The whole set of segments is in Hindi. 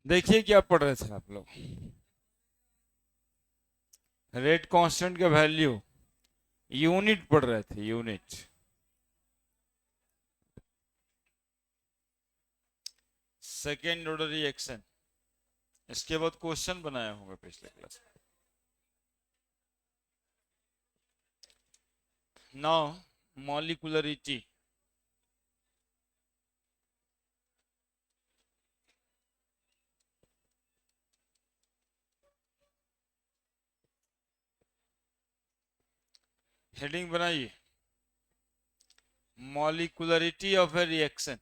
देखिए क्या पढ़ रहे थे आप लोग। रेट कांस्टेंट का वैल्यू यूनिट पढ़ रहे थे, यूनिट। सेकेंड ऑर्डर रिएक्शन, इसके बाद क्वेश्चन बनाया होगा पिछले क्लास में। Now molecularity. हेडिंग बनाइए, मॉलिक्यूलरिटी ऑफ ए रिएक्शन।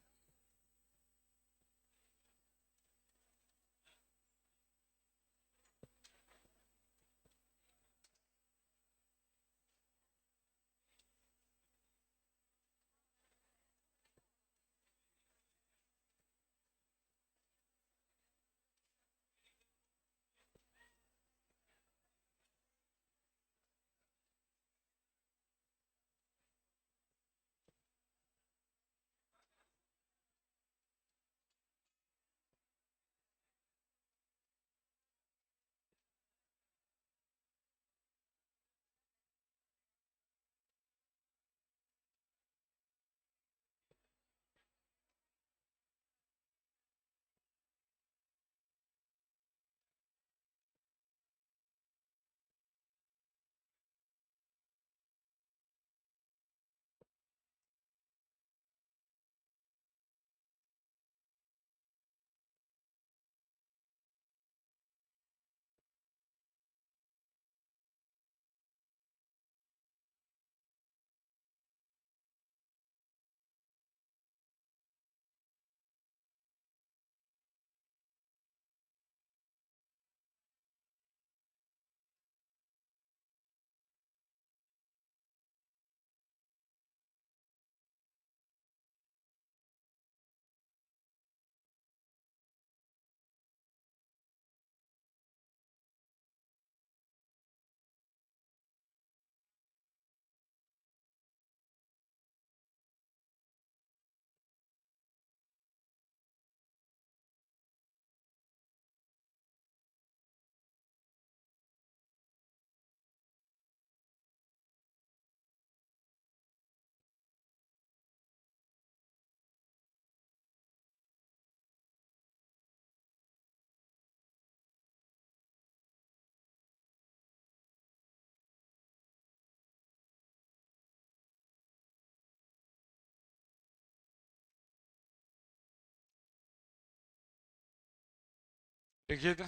देखिए तो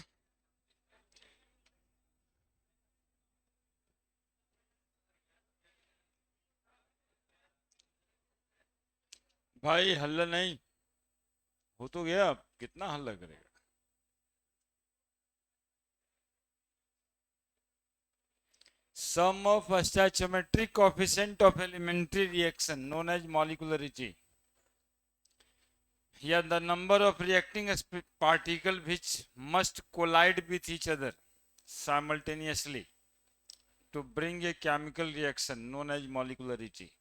भाई, हल्ला नहीं हो तो गया, अब कितना हल्ला करेगा। Sum of stoichiometric coefficient of elementary reaction known as molecularity, या the number of reacting particle which must collide with each other simultaneously to bring a chemical reaction known as molecularity.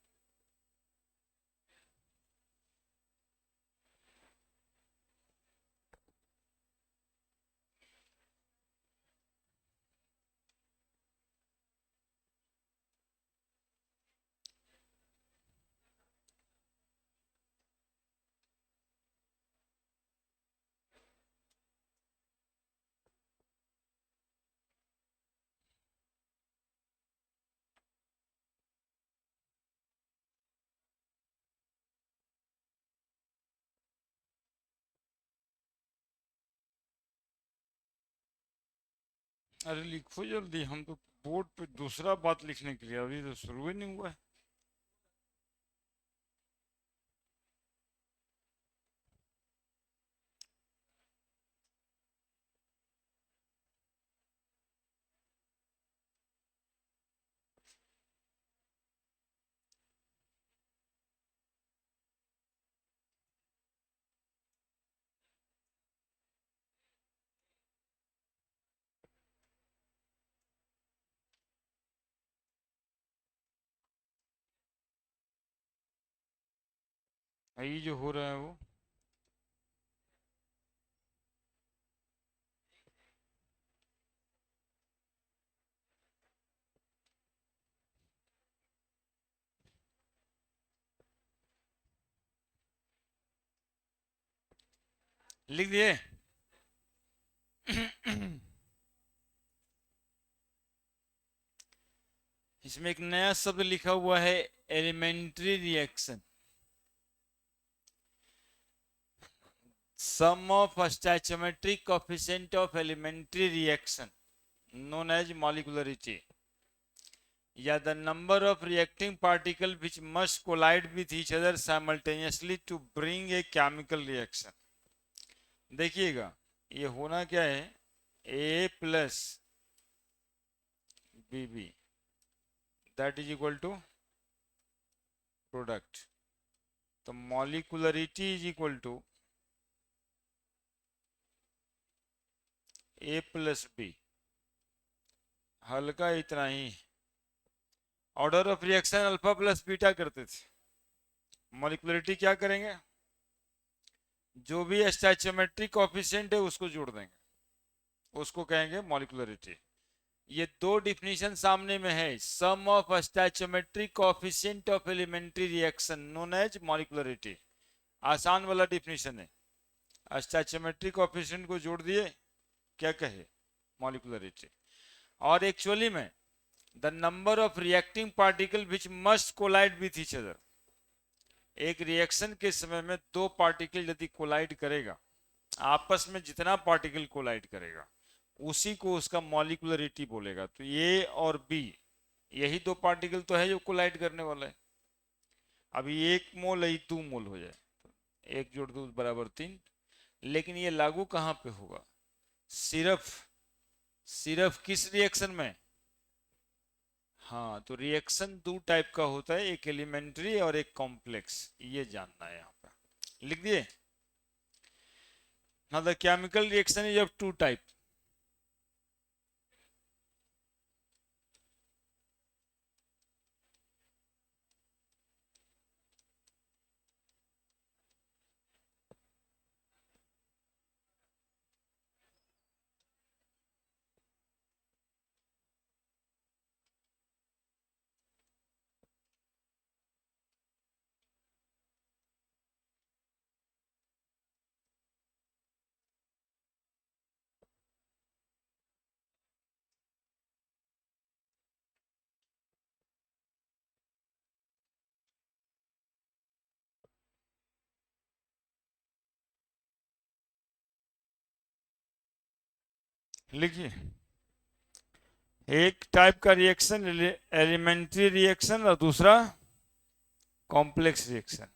अरे लिखो जल्दी, हम तो बोर्ड पे दूसरा बात लिखने के लिए, अभी तो शुरू ही नहीं हुआ है। ये जो हो रहा है वो लिख दिए। इसमें एक नया शब्द लिखा हुआ है, elementary reaction. Sum of stoichiometric coefficient of elementary reaction known as molecularity, या the number of reacting particle which must collide with each other simultaneously to bring a chemical reaction. देखिएगा, ये होना क्या है, A plus B B that is equal to product. तो molecularity is equal to A plus B, हल्का इतना ही। Order of reaction alpha plus beta करते थे, मॉलिकुलरिटी क्या करेंगे, जो भी स्टैचोमेट्रिक कोफिशिएंट है उसको जोड़ देंगे, उसको कहेंगे मॉलिकुलरिटी। ये दो डिफिनीशन सामने में है, sum of stoichiometric coefficient of elementary reaction known as molecularity. आसान वाला डिफिनीशन है, स्टैचोमेट्रिक कोफिशिएंट को जोड़ दिए, क्या कहे, मॉलिकुलरिटी। और एक्चुअली में the number of reacting particle which must collide with each other, एक रिएक्शन के समय में दो पार्टिकल यदि कोलाइड करेगा, आपस में जितना पार्टिकल कोलाइड करेगा उसी को उसका मॉलिकुलरिटी बोलेगा। तो ए और बी, यही दो पार्टिकल तो है जो कोलाइड करने वाला है। अभी 1 मोल है, 2 मोल हो जाए, एक जोड़ दो बराबर 3। लेकिन ये लागू कहाँ पे होगा, सिर्फ सिर्फ किस रिएक्शन में, हाँ, तो रिएक्शन दो टाइप का होता है, एक एलिमेंट्री और एक कॉम्प्लेक्स, ये जानना है यहाँ पे। लिख दिए। Now the chemical reaction is of two type. लिखिए, एक टाइप का रिएक्शन एलिमेंट्री रिएक्शन और दूसरा कॉम्प्लेक्स रिएक्शन।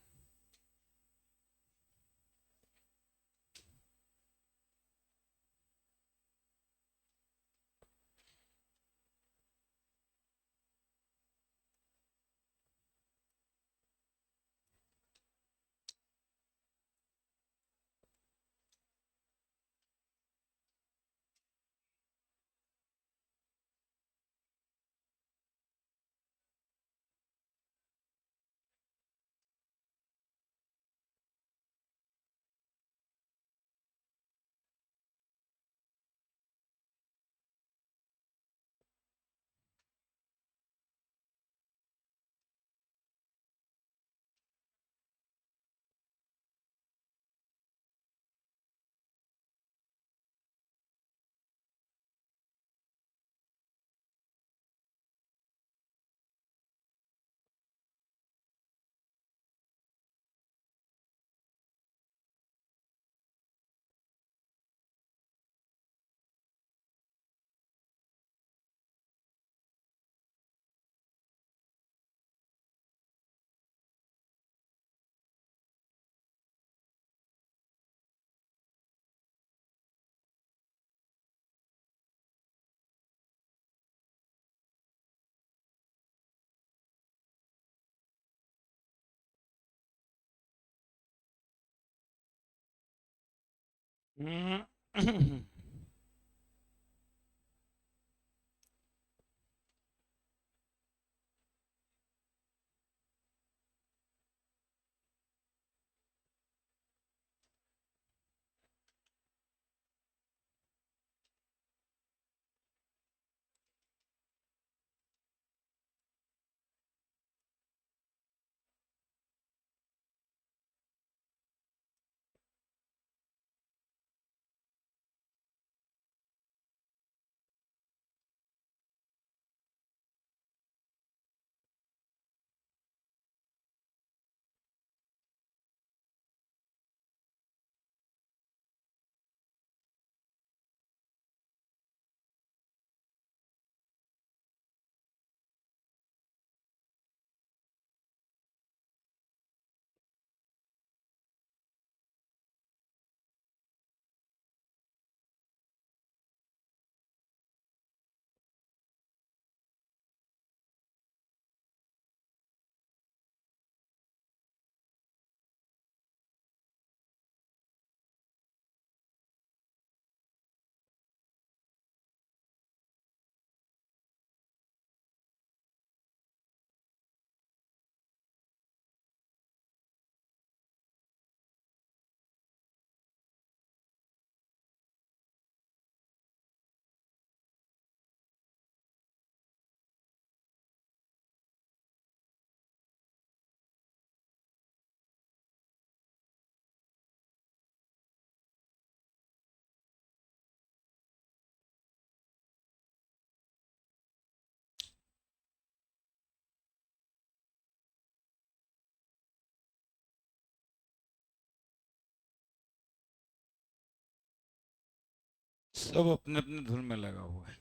सब अपने अपने धुन में लगा हुआ है।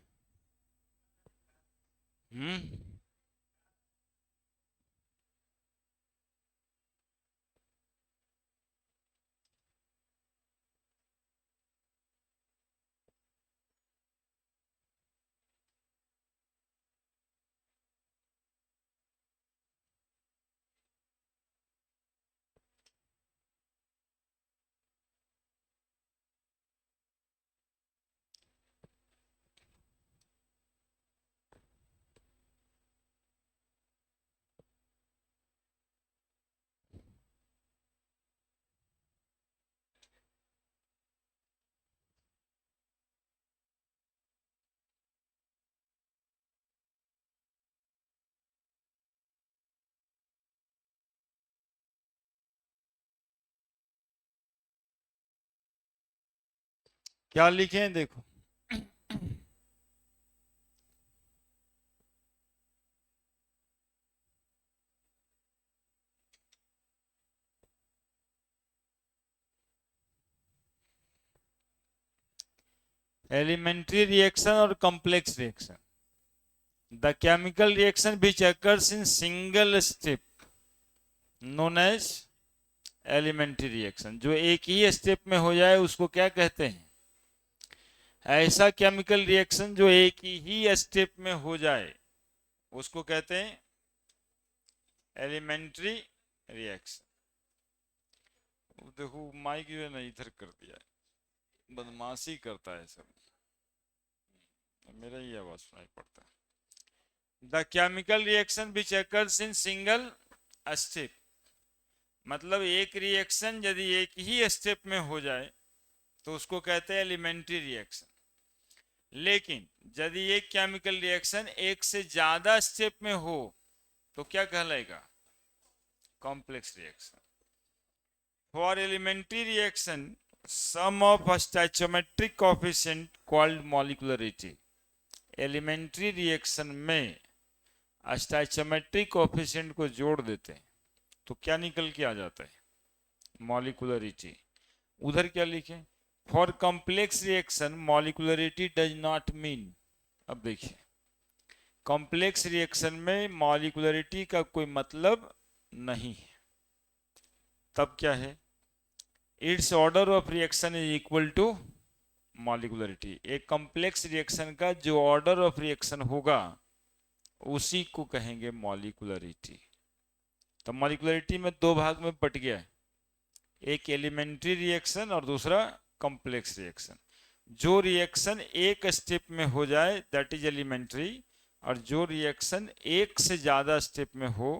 हम्म। क्या लिखे हैं देखो। एलिमेंट्री रिएक्शन और complex reaction. The chemical reaction which occurs in single step known as elementary reaction. जो एक ही स्टेप में हो जाए उसको क्या कहते हैं? ऐसा केमिकल रिएक्शन जो एक ही स्टेप में हो जाए उसको कहते हैं एलिमेंट्री रिएक्शन। देखो माइक जो है ना इधर कर दिया है, बदमाशी करता है सब, मेरा ही आवाज सुनाई पड़ता है। The chemical reaction which occurs in single step, मतलब एक रिएक्शन यदि एक ही स्टेप में हो जाए तो उसको कहते हैं एलिमेंट्री रिएक्शन। लेकिन यदि एक केमिकल रिएक्शन एक से ज्यादा स्टेप में हो तो क्या कहलाएगा? Complex reaction. For elementary reaction sum of stoichiometric coefficient called molecularity. Elementary reaction में स्टोइचोमेट्रिक कोएफिशिएंट को जोड़ देते हैं तो क्या निकल के आ जाता है? मॉलिक्यूलरिटी। उधर क्या लिखे? For complex reaction molecularity does not mean. अब देखिए, कॉम्प्लेक्स रिएक्शन में मॉलिक्यूलरिटी का कोई मतलब नहीं है। तब क्या है? Its order of reaction is equal to molecularity. एक कॉम्प्लेक्स रिएक्शन का जो ऑर्डर ऑफ रिएक्शन होगा उसी को कहेंगे मॉलिक्यूलरिटी। तो मॉलिक्यूलरिटी में दो भाग में बट गया है, एक एलिमेंट्री रिएक्शन और दूसरा कॉम्प्लेक्स रिएक्शन। जो रिएक्शन एक स्टेप में हो जाए दैट इज एलिमेंट्री, और जो रिएक्शन एक से ज्यादा स्टेप में हो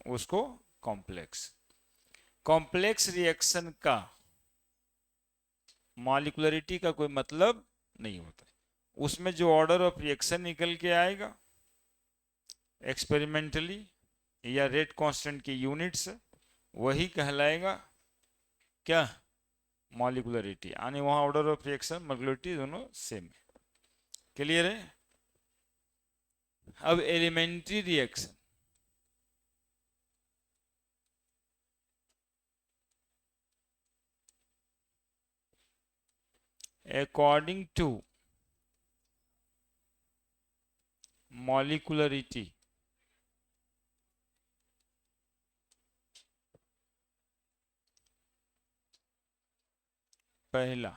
उसको कॉम्प्लेक्स। कॉम्प्लेक्स रिएक्शन का मॉलिक्यूलरिटी का कोई मतलब नहीं होता। उसमें जो ऑर्डर ऑफ रिएक्शन निकल के आएगा एक्सपेरिमेंटली या रेट कांस्टेंट की यूनिट्स, वही कहलाएगा क्या? मॉलिक्यूलरिटी। यानी वहां ऑर्डर ऑफ रिएक्शन मॉलिक्यूलरिटी दोनों सेम है। क्लियर है? अब elementary reaction, according to molecularity पहला,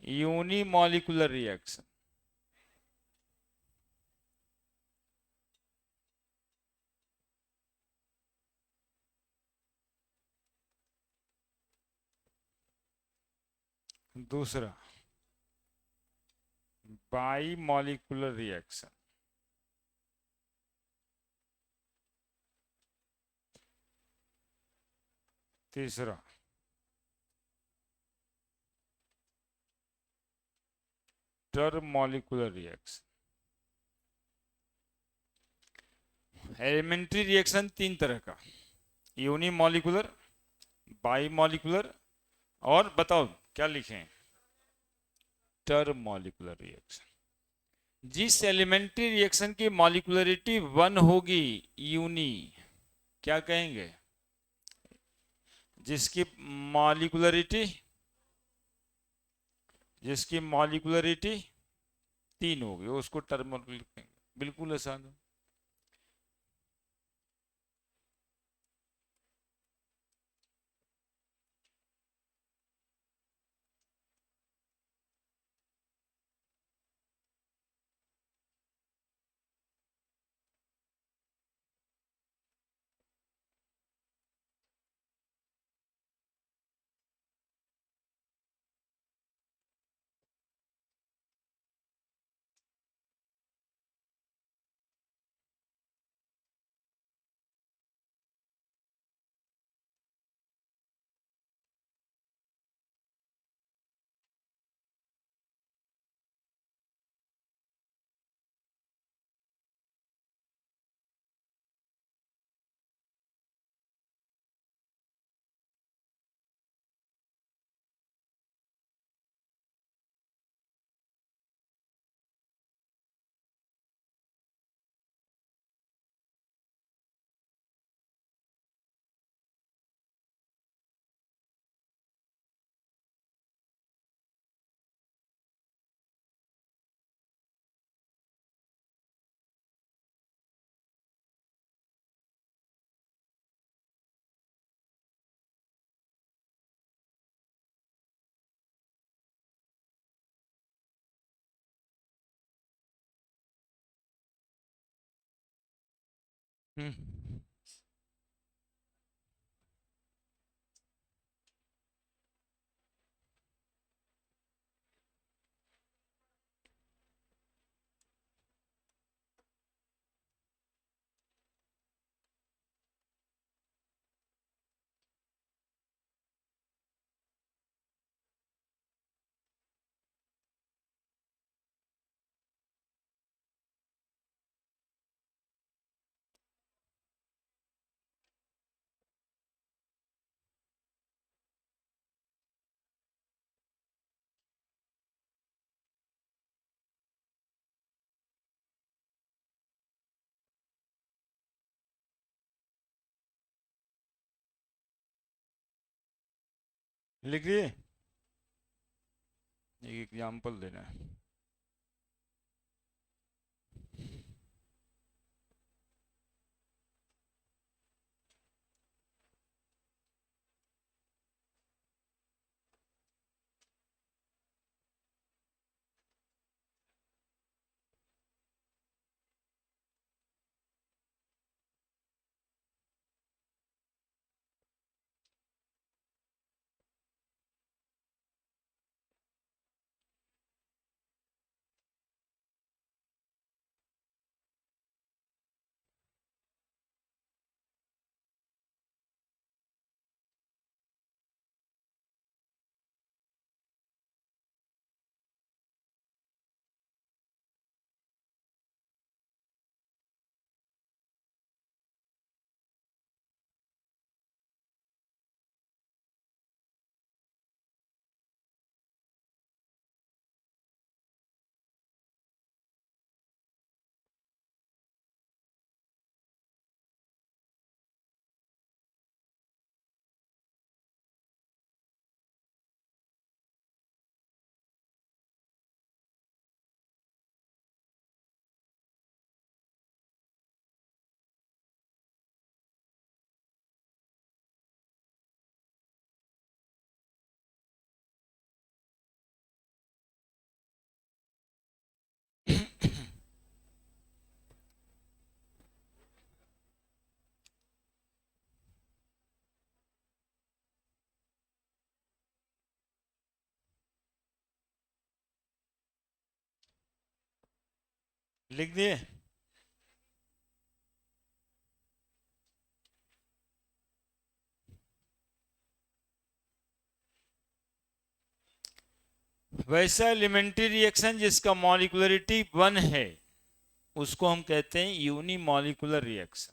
यूनिमॉलिक्यूलर रिएक्शन दूसरा, बाई मॉलिक्यूलर रिएक्शन तीसरा, intermolecular reaction. Elementary reaction तीन तरह का, यूनिमॉलिक्यूलर, बाई मॉलिक्यूलर और बताओ क्या लिखें? Inter molecular reaction. जिस एलिमेंट्री रिएक्शन की मॉलिक्यूलरिटी 1 होगी यूनी, क्या कहेंगे? जिसकी मॉलिक्युलरिटी जिसकी मॉलिक्युलरिटी 3 होगी उसको टर्मल लिखेंगे, बिल्कुल आसान है। हम्म लिख दिए, एक एग्जाम्पल देना है। लिख दिए। वैसा एलिमेंट्री रिएक्शन जिसका मॉलिक्युलरिटी 1 है उसको हम कहते हैं यूनिमॉलिक्यूलर रिएक्शन।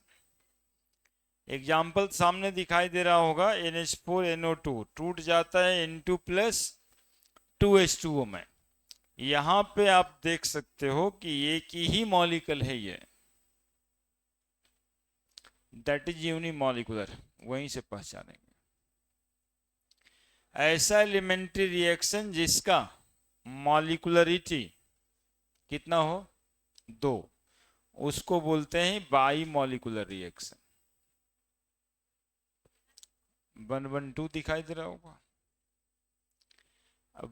एग्जाम्पल सामने दिखाई दे रहा होगा, NH4NO2 टूट जाता है N2 प्लस 2H2O में। यहां पे आप देख सकते हो कि एक ही मॉलिक्यूल है ये, दैट इज यूनिमॉलिक्यूलर, वहीं से पहचानेंगे। ऐसा एलिमेंट्री रिएक्शन जिसका मॉलिक्युलरिटी कितना हो, 2, उसको बोलते हैं बाई मॉलिक्यूलर रिएक्शन। 112 दिखाई दे रहा होगा।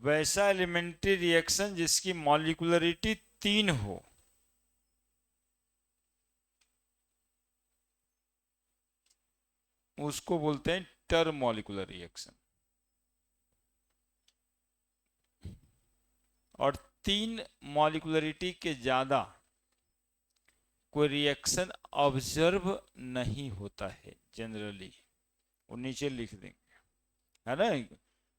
वैसा एलिमेंट्री रिएक्शन जिसकी मॉलिक्युलरिटी 3 हो, उसको बोलते हैं टर मॉलिक्यूलर रिएक्शन। और 3 मॉलिक्युलरिटी के ज्यादा कोई रिएक्शन ऑब्जर्व नहीं होता है जनरली। वो नीचे लिख देंगे, है ना,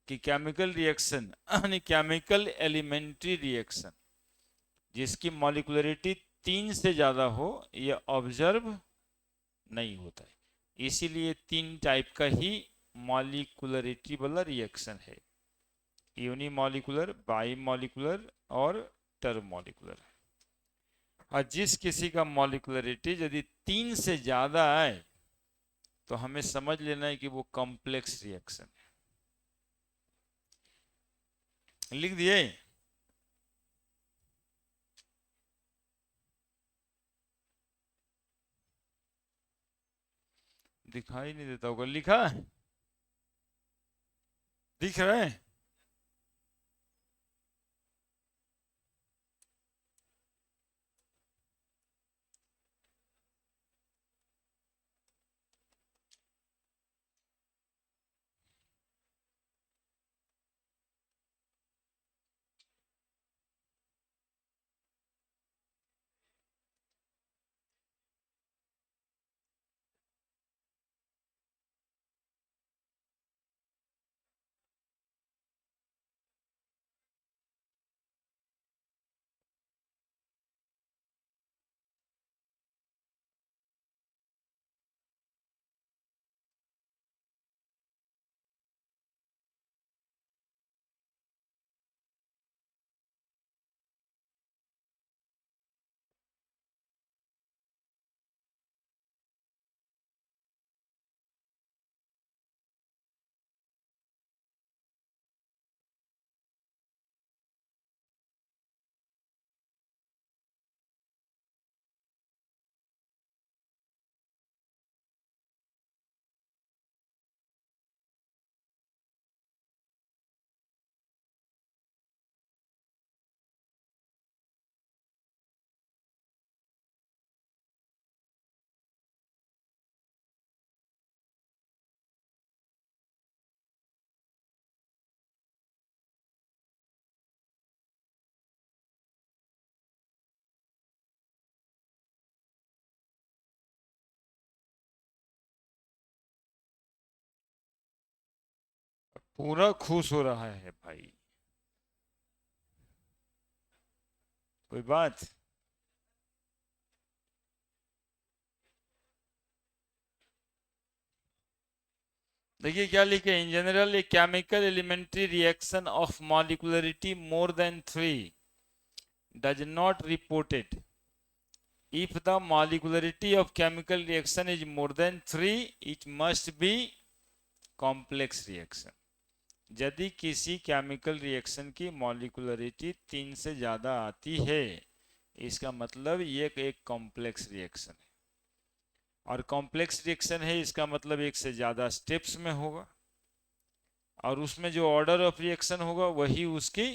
कि केमिकल रिएक्शन यानी केमिकल एलिमेंट्री रिएक्शन जिसकी मॉलिक्युलरिटी 3 से ज्यादा हो, यह ऑब्जर्व नहीं होता है। इसीलिए 3 टाइप का ही मॉलिक्युलरिटी वाला रिएक्शन है, यूनिमॉलिक्यूलर, बाईमॉलिक्यूलर और टर्मोलिक्यूलर। और जिस किसी का मॉलिक्युलरिटी यदि 3 से ज्यादा आए तो हमें समझ लेना है कि वो कॉम्प्लेक्स रिएक्शन है। लिख दिए? दिखाई नहीं देता होगा, लिखा दिख रहा है? पूरा खुश हो रहा है भाई, कोई बात? देखिए क्या लिखे, in general a chemical elementary reaction of molecularity more than 3 does not reported if the molecularity of chemical reaction is more than 3 it must be complex reaction। यदि किसी केमिकल रिएक्शन की मॉलिक्युलरिटी 3 से ज्यादा आती है, इसका मतलब ये एक कॉम्प्लेक्स रिएक्शन है। और कॉम्प्लेक्स रिएक्शन है इसका मतलब एक से ज्यादा स्टेप्स में होगा, और उसमें जो ऑर्डर ऑफ रिएक्शन होगा वही उसकी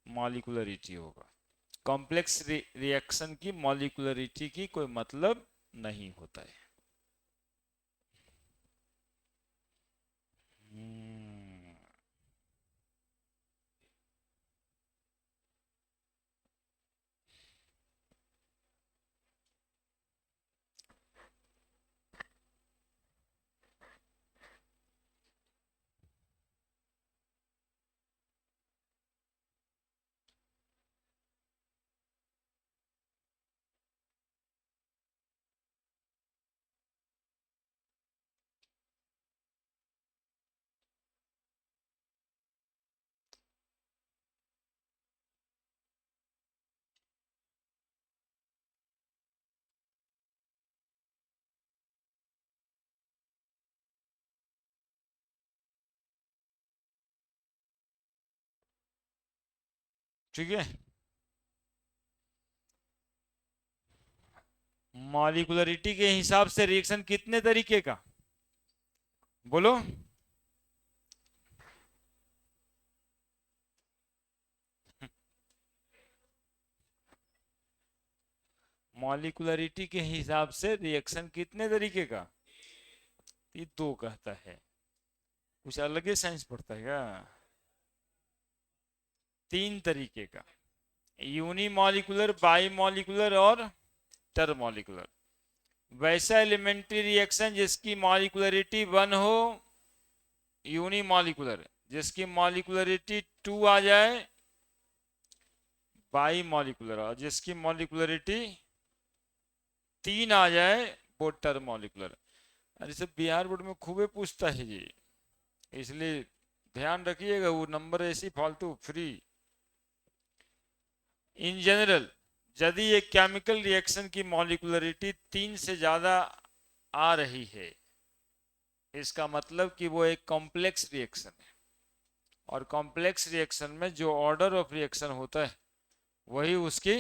मॉलिक्युलरिटी होगा। कॉम्प्लेक्स रिएक्शन की मॉलिक्युलरिटी की कोई मतलब नहीं होता है। ठीक है। मॉलिक्युलरिटी के हिसाब से रिएक्शन कितने तरीके का, बोलो। मॉलिक्युलरिटी के हिसाब से रिएक्शन कितने तरीके का, ये दो कहता है। कुछ अलग ही साइंस पढ़ता है क्या। तीन तरीके का, यूनिमॉलिक्यूलर, बाईमॉलिक्यूलर और टर्मोलिकुलर। वैसा एलिमेंट्री रिएक्शन जिसकी मॉलिक्युलरिटी 1 हो, यूनिमॉलिक्यूलर। जिसकी मॉलिक्युलरिटी 2 आ जाए, बाईमॉलिक्यूलर। और जिसकी मॉलिक्युलरिटी 3 आ जाए, वो टर्मोलिकुलर। अरे सब बिहार बोर्ड में खूबे पूछता है जी, इसलिए ध्यान रखिएगा, वो नंबर ऐसी फालतू फ्री। इन जनरल, यदि एक केमिकल रिएक्शन की मॉलिक्युलरिटी 3 से ज्यादा आ रही है, इसका मतलब कि वो एक कॉम्प्लेक्स रिएक्शन है। और कॉम्प्लेक्स रिएक्शन में जो ऑर्डर ऑफ रिएक्शन होता है वही उसकी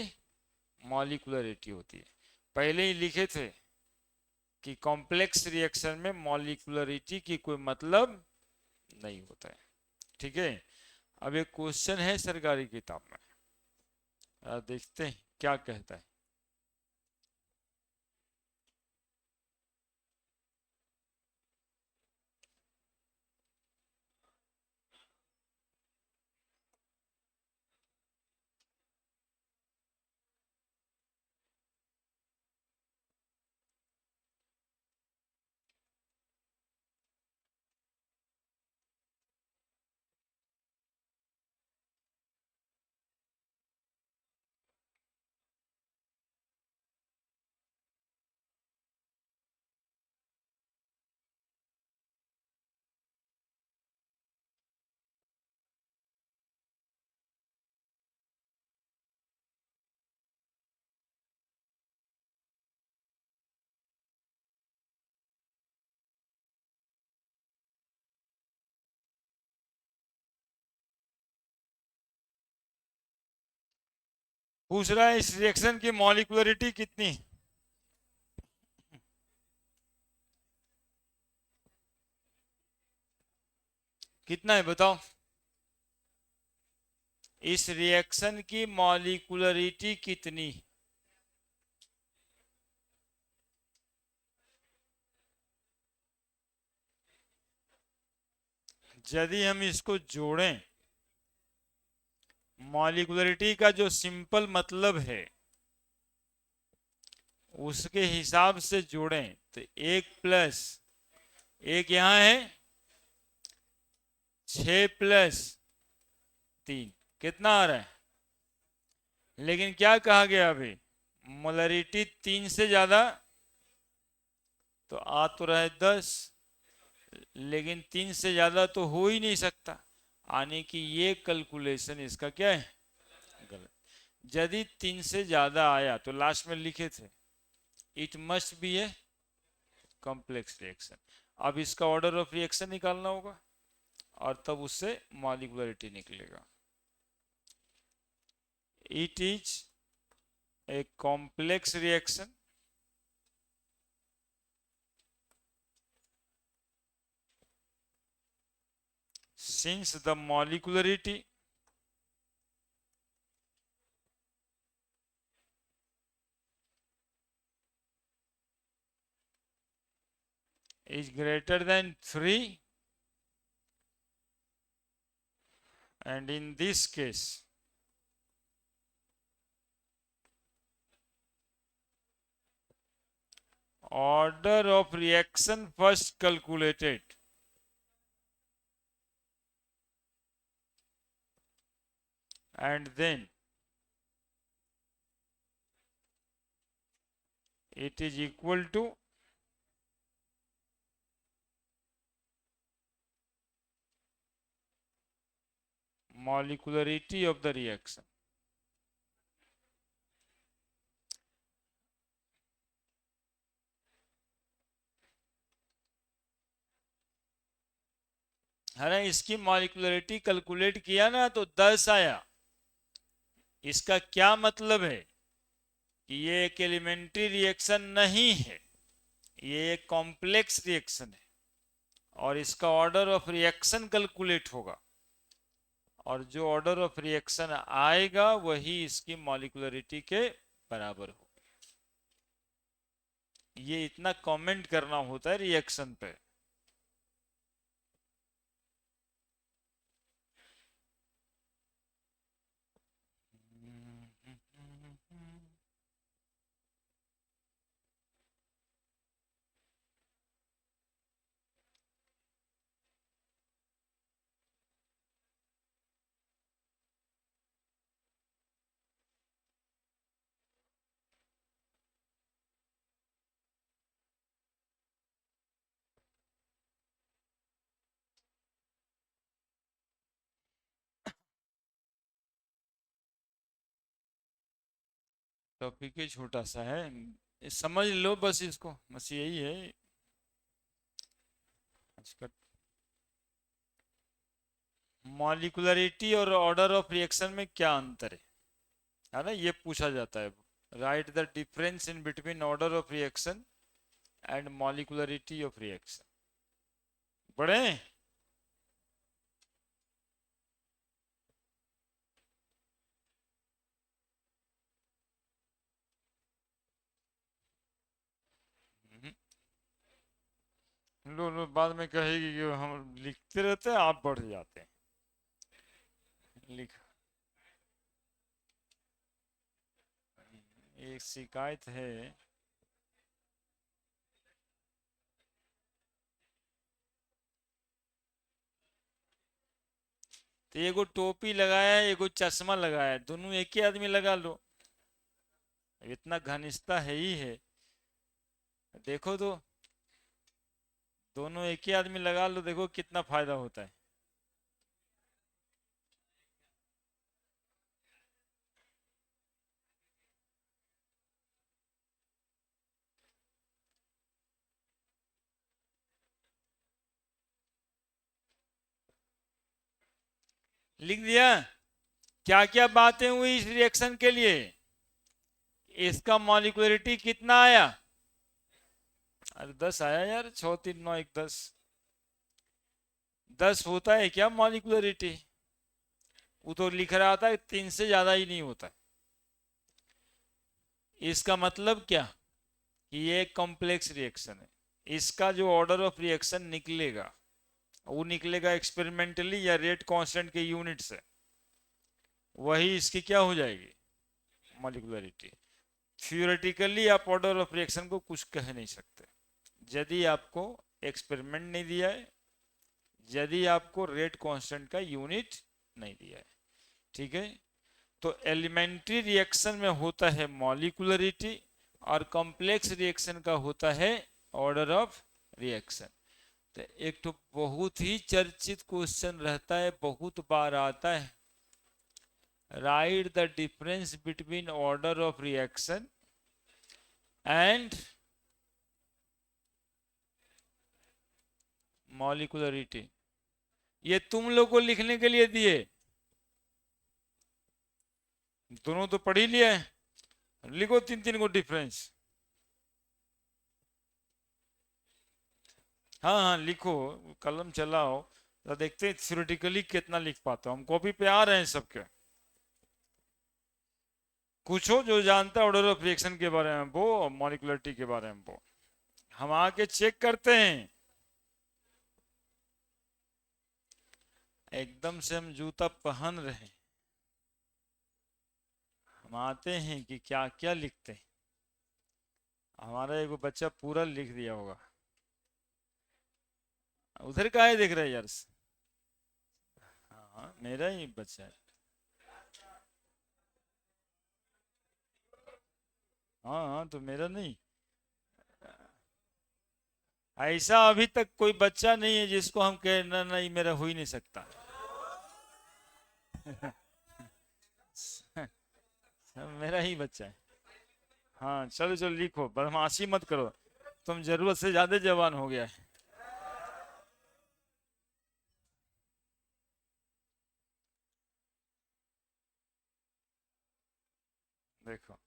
मॉलिक्युलरिटी होती है। पहले ही लिखे थे कि कॉम्प्लेक्स रिएक्शन में मॉलिक्युलरिटी की कोई मतलब नहीं होता है। ठीक है। अब एक क्वेश्चन है सरकारी किताब में, देखते हैं क्या कहता है। पूछ रहा है इस रिएक्शन की मॉलिक्युलरिटी कितनी, कितना है बताओ। इस रिएक्शन की मॉलिक्युलरिटी कितनी। यदि हम इसको जोड़ें, मॉलिक्युलरिटी का जो सिंपल मतलब है उसके हिसाब से जोड़ें तो 1 प्लस 1 यहां है, 6 प्लस 3 कितना आ रहा है। लेकिन क्या कहा गया अभी, मोलरिटी 3 से ज्यादा, तो आ तो रहा है 10, लेकिन 3 से ज्यादा तो हो ही नहीं सकता, आने की ये कैलकुलेशन इसका क्या है, गलत। यदि 3 से ज्यादा आया तो लास्ट में लिखे थे it must be a complex reaction. अब इसका ऑर्डर ऑफ रिएक्शन निकालना होगा और तब उससे मॉलिक्युलरिटी निकलेगा। It is a complex reaction since the molecularity is greater than 3, and in this case order of reaction first calculated and then it is equal to molecularity of the reaction। है ना, इसकी मॉलिक्युलरिटी कैलकुलेट किया ना तो 10 आया, इसका क्या मतलब है कि ये एक एलिमेंट्री रिएक्शन नहीं है, ये एक कॉम्प्लेक्स रिएक्शन है और इसका ऑर्डर ऑफ रिएक्शन कैलकुलेट होगा और जो ऑर्डर ऑफ रिएक्शन आएगा वही इसकी मॉलिक्यूलरिटी के बराबर होगा। ये इतना कमेंट करना होता है रिएक्शन पे। टॉपिक ही छोटा सा है, समझ लो बस इसको, बस यही है इसका। मॉलिक्यूलरिटी और ऑर्डर ऑफ रिएक्शन में क्या अंतर है ना, ये पूछा जाता है। Right the difference in between order of reaction and molecularity of reaction. पढ़े? लो लो, बाद में कहेगी कि हम लिखते रहते हैं आप बढ़ जाते हैं। लिख, एक शिकायत है। तो एगो टोपी लगाया है, एगो चश्मा लगाया है, दोनों एक ही आदमी लगा लो, इतना घनिष्ठता है ही है। देखो तो, दोनों एक ही आदमी लगा लो, देखो कितना फायदा होता है। लिख दिया? क्या क्या बातें हुई इस रिएक्शन के लिए? इसका मॉलिक्यूलरिटी कितना आया? अरे 10 आया यार, 6 3 9 1 10। 10 होता है क्या मॉलिक्यूलरिटी? वो तो लिख रहा था 3 से ज्यादा ही नहीं होता। इसका मतलब क्या कि ये एक कॉम्प्लेक्स रिएक्शन है। इसका जो ऑर्डर ऑफ रिएक्शन निकलेगा वो निकलेगा एक्सपेरिमेंटली या रेट कांस्टेंट के यूनिट से, वही इसकी क्या हो जाएगी, मॉलिक्यूलरिटी। थ्योरेटिकली आप ऑर्डर ऑफ रिएक्शन को कुछ कह नहीं सकते यदि आपको एक्सपेरिमेंट नहीं दिया है, यदि आपको रेट कांस्टेंट का यूनिट नहीं दिया है। ठीक है, तो एलिमेंट्री रिएक्शन में होता है मॉलिक्यूलरिटी और कॉम्प्लेक्स रिएक्शन का होता है ऑर्डर ऑफ रिएक्शन। तो एक तो बहुत ही चर्चित क्वेश्चन रहता है, बहुत बार आता है, right the difference between order of reaction and molecularity. ये तुम लोग को लिखने के लिए दिए, दोनों तो पढ़ ही लिया है, लिखो 3 3 को डिफरेंस। हाँ हाँ लिखो, कलम चलाओ, तो देखते हैं थ्योरेटिकली कितना लिख पाते हो। हम कॉपी पे आ रहे हैं सबके। पूछो जो जानता है ऑर्डर ऑफ रिएक्शन के बारे में वो, मॉलिक्यूलरिटी के बारे में वो, हम आके चेक करते हैं। एकदम से हम जूता पहन रहे हैं, हम आते हैं कि क्या क्या लिखते हैं। हमारा एक बच्चा पूरा लिख दिया होगा, उधर का है देख रहे हैं यार। हाँ मेरा ही बच्चा है। हाँ हाँ तो मेरा नहीं, ऐसा अभी तक कोई बच्चा नहीं है जिसको हम कह ना नहीं मेरा हो ही नहीं सकता। सब मेरा ही बच्चा है। हाँ चलो चलो लिखो, बदमाशी मत करो, तुम जरूरत से ज्यादा जवान हो गया है। देखो।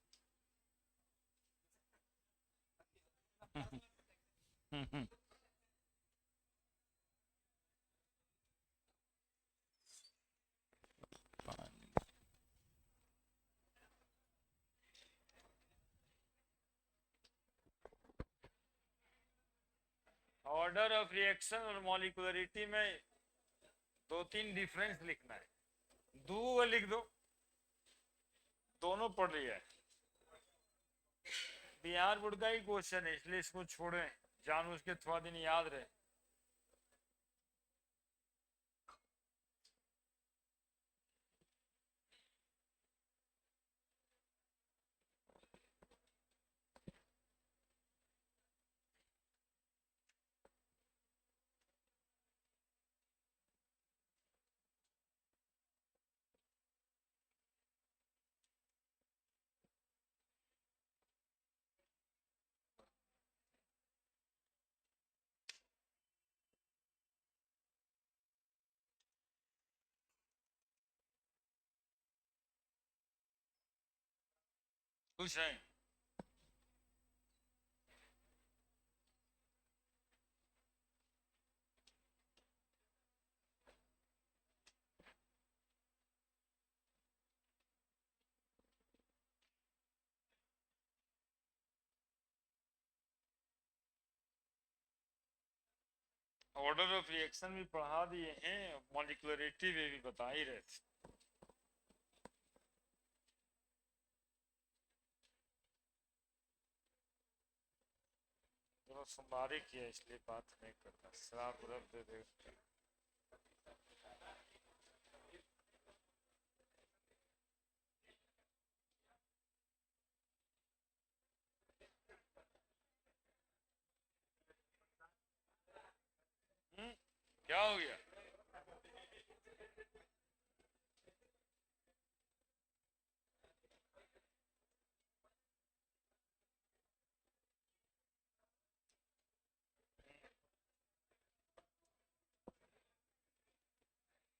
ऑर्डर ऑफ रिएक्शन और मॉलिक्युलरिटी में दो तीन डिफरेंस लिखना है, दो लिख दो, दोनों पढ़ लिया है। बिहार बोर्ड का ही क्वेश्चन है, इसलिए इसको छोड़ें, जान उसके थोड़ा दिन याद रहे। खुश हैं? ऑर्डर ऑफ रिएक्शन भी पढ़ा दिए हैं, मॉलिक्युलरिटी में भी बता ही रहे थे। चलो सोमवारी किया इसलिए बात नहीं करता, श्राप रब दे दे। क्या हो गया?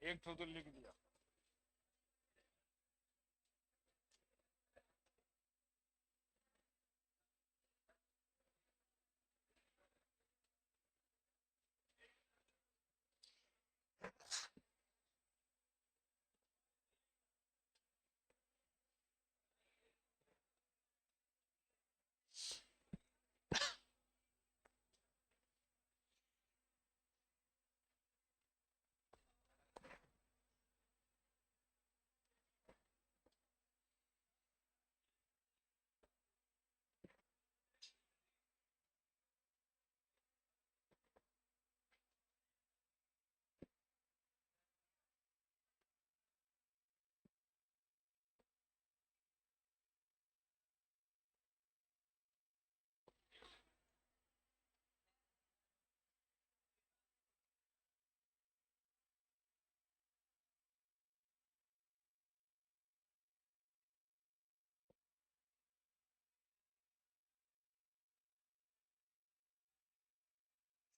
एक तो लिख दिया।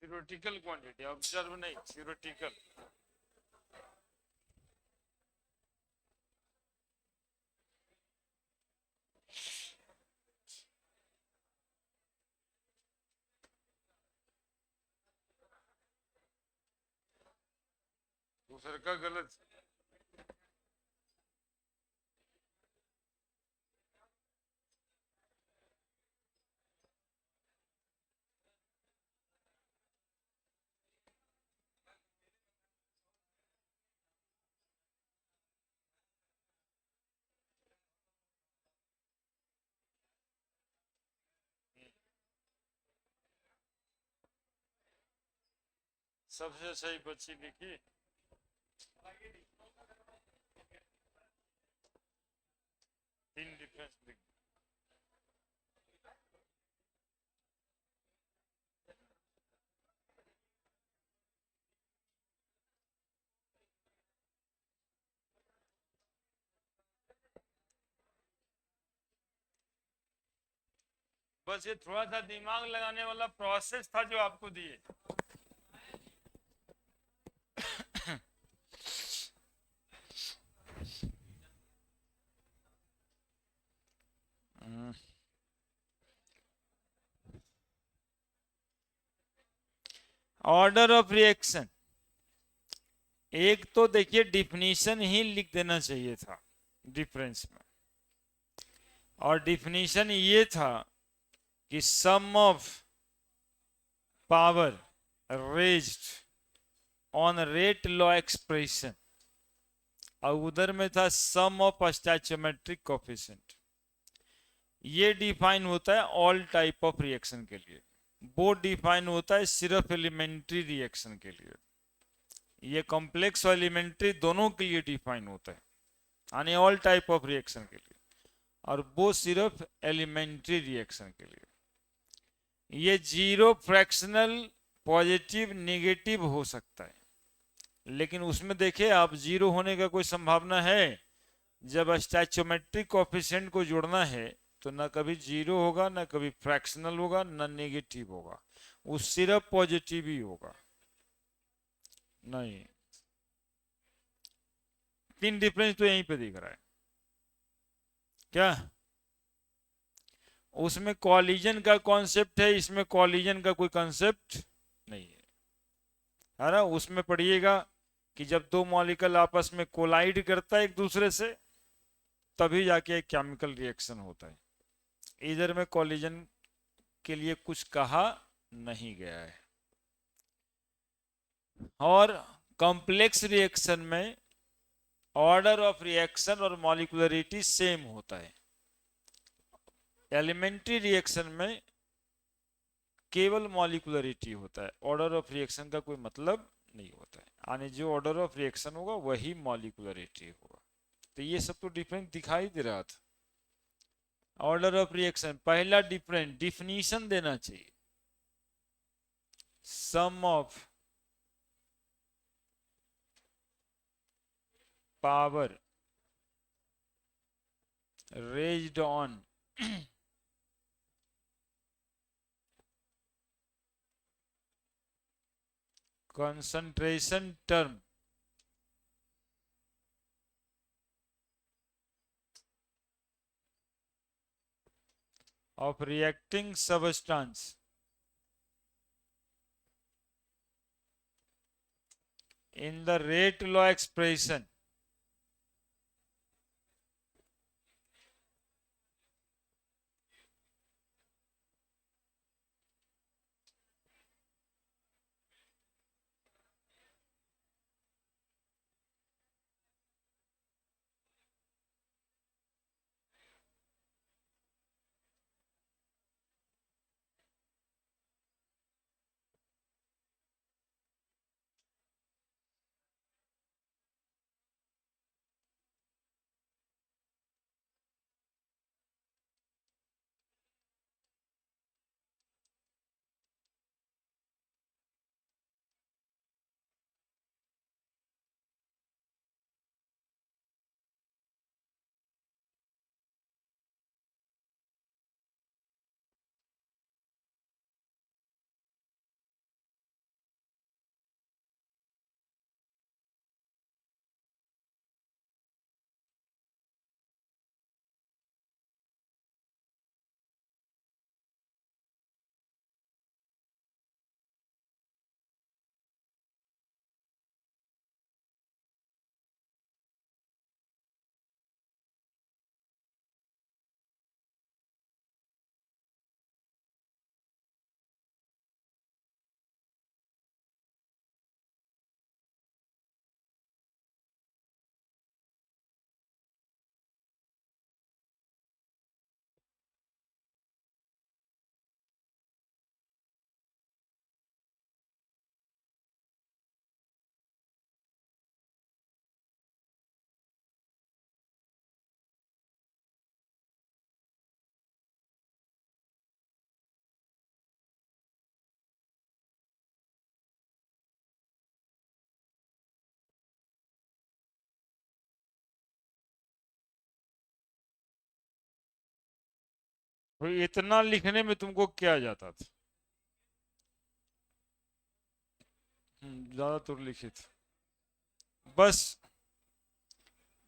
थ्योरेटिकल क्वांटिटी, ऑब्जर्व नहीं, थ्योरेटिकल। दूसरे का गलत। सबसे सही बच्ची लिखी। तीन डिफरेंस लिख। बस ये थोड़ा सा दिमाग लगाने वाला प्रोसेस था जो आपको दिए। ऑर्डर ऑफ रिएक्शन, एक तो देखिए डिफिनीशन ही लिख देना चाहिए था डिफरेंस में, और डिफिनीशन ये था कि sum of power raised on rate law expression, और उधर में था सम ऑफ स्टैचोमेट्रिक कोफिशिएंट। ये डिफाइन होता है ऑल टाइप ऑफ रिएक्शन के लिए, वो डिफाइन होता है सिर्फ एलिमेंट्री रिएक्शन के लिए। ये कॉम्प्लेक्स और एलिमेंट्री दोनों के लिए डिफाइन होता है, यानी ऑल टाइप ऑफ रिएक्शन के लिए, और वो सिर्फ एलिमेंट्री रिएक्शन के लिए। ये जीरो फ्रैक्शनल पॉजिटिव नेगेटिव हो सकता है, लेकिन उसमें देखे आप जीरो होने का कोई संभावना है? जब स्टैचोमेट्रिक कोफिशिएंट को जोड़ना है तो ना कभी जीरो होगा, ना कभी फ्रैक्शनल होगा, ना नेगेटिव होगा, वो सिर्फ पॉजिटिव ही होगा। नहीं, तीन डिफरेंस तो यहीं पे दिख रहा है क्या? उसमें कॉलिजन का कॉन्सेप्ट है, इसमें कॉलिजन का कोई कॉन्सेप्ट नहीं है ना? उसमें पढ़िएगा कि जब दो मॉलिक्यूल आपस में कोलाइड करता है एक दूसरे से, तभी जाके एक केमिकल रिएक्शन होता है। इधर में कॉलिजन के लिए कुछ कहा नहीं गया है। और कॉम्प्लेक्स रिएक्शन में ऑर्डर ऑफ रिएक्शन और मॉलिक्यूलरिटी सेम होता है। एलिमेंट्री रिएक्शन में केवल मॉलिक्यूलरिटी होता है, ऑर्डर ऑफ रिएक्शन का कोई मतलब नहीं होता है, यानी जो ऑर्डर ऑफ रिएक्शन होगा वही मॉलिक्यूलरिटी होगा। तो ये सब तो डिफरेंस दिखाई दे रहा था। ऑर्डर ऑफ रिएक्शन पहला डिफरेंस डिफिनीशन देना चाहिए, sum of power raised on concentration term of reacting substance in the rate law expression इतना लिखने में तुमको क्या जाता था? ज्यादा तो लिखित बस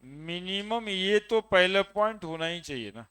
मिनिमम ये तो पहला पॉइंट होना ही चाहिए ना।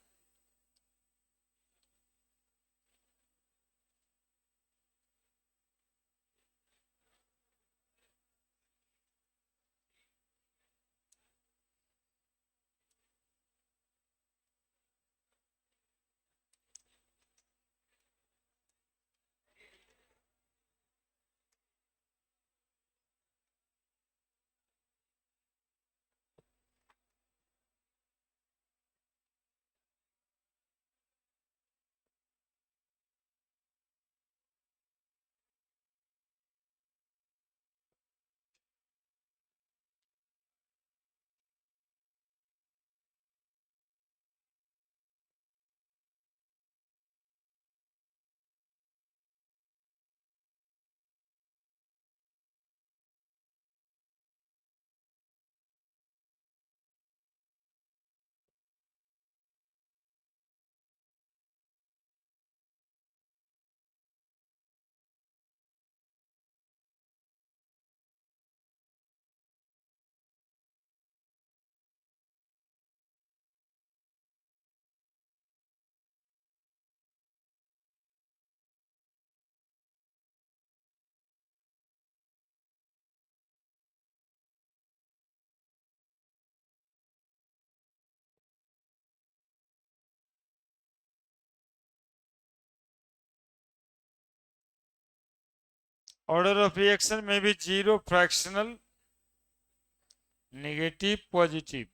ऑर्डर ऑफ रिएक्शन में भी zero, fractional, negative, positive.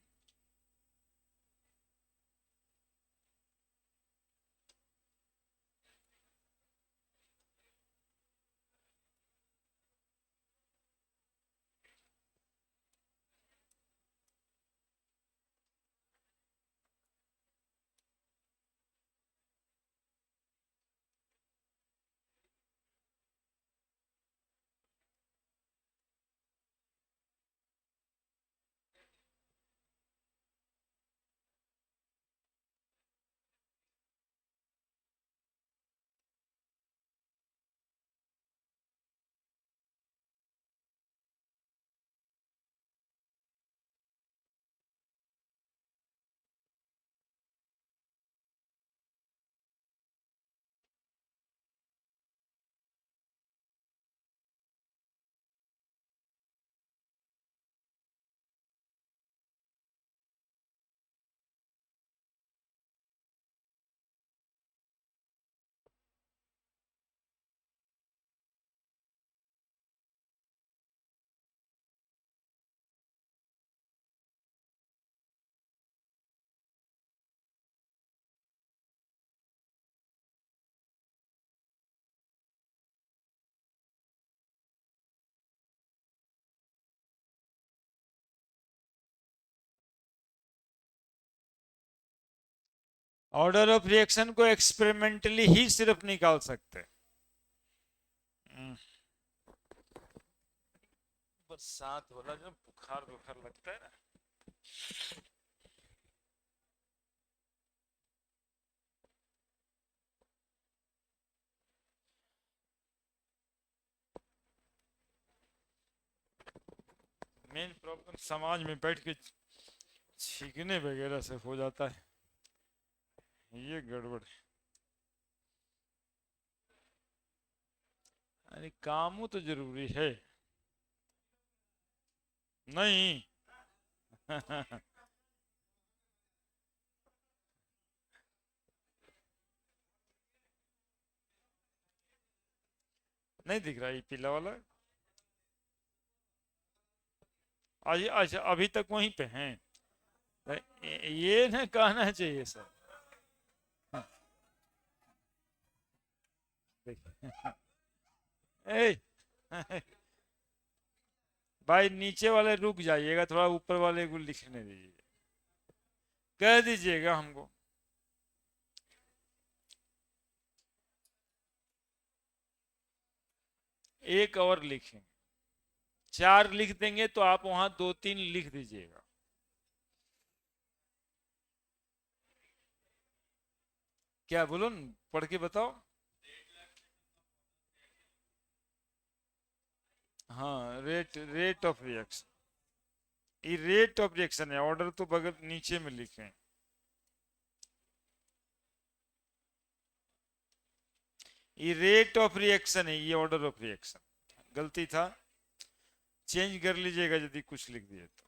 Order of reaction को एक्सपेरिमेंटली ही सिर्फ निकाल सकते हैं। बरसात होला जब बुखार बुखार लगता है ना। मेन प्रॉब्लम समाज में बैठ के छींकने वगैरह से हो जाता है, ये गड़बड़ है। अरे काम तो जरूरी है। नहीं नहीं दिख रहा ये पीला वाला। आज अच्छा अभी तक वहीं पे हैं। ये ना कहना चाहिए सर। ए भाई नीचे वाले रुक जाइएगा, थोड़ा ऊपर वाले को लिखने दीजिए, कह दीजिएगा हमको। एक और लिखें, चार लिख देंगे तो आप वहां दो तीन लिख दीजिएगा। क्या बोलो, पढ़ के बताओ। हाँ, रेट रेट ऑफ रिएक्शन, ये रेट ऑफ रिएक्शन है, ऑर्डर तो बगल नीचे में लिखें। ये रेट ऑफ रिएक्शन है, ये ऑर्डर ऑफ रिएक्शन गलती था, चेंज कर लीजिएगा यदि कुछ लिख दिए तो।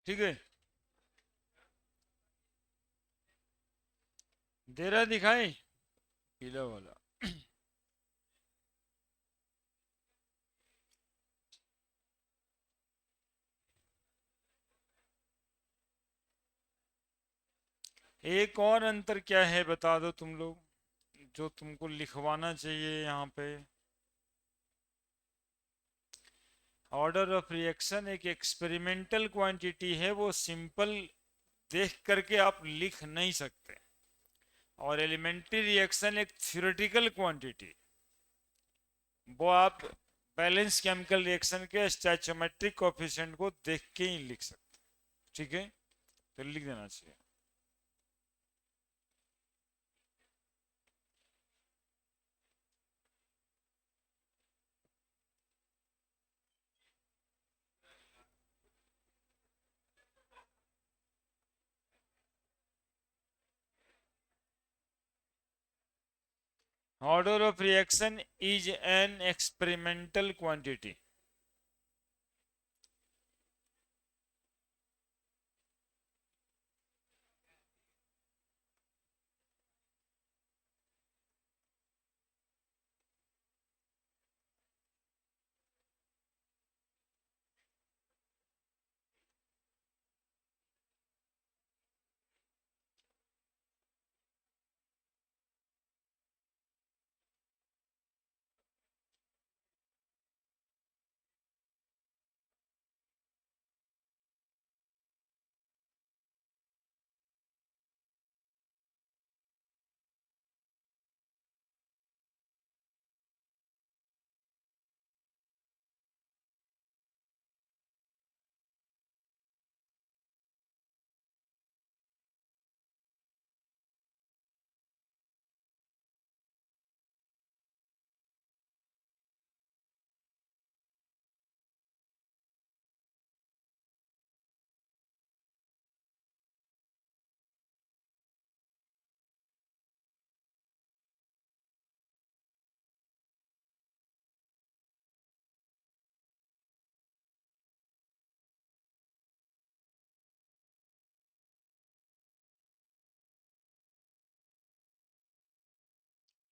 ठीक है, दे रहा दिखाई पीला वाला। एक और अंतर क्या है बता दो तुम लोग, जो तुमको लिखवाना चाहिए यहाँ पे। ऑर्डर ऑफ रिएक्शन एक एक्सपेरिमेंटल क्वांटिटी है, वो सिंपल देख करके आप लिख नहीं सकते। और एलिमेंट्री रिएक्शन एक थ्योरेटिकल क्वांटिटी, वो आप बैलेंस केमिकल रिएक्शन के स्टैचोमेट्रिक कोफिशिएंट को देख के ही लिख सकते। ठीक है, तो लिख देना चाहिए। Order of reaction is an experimental quantity.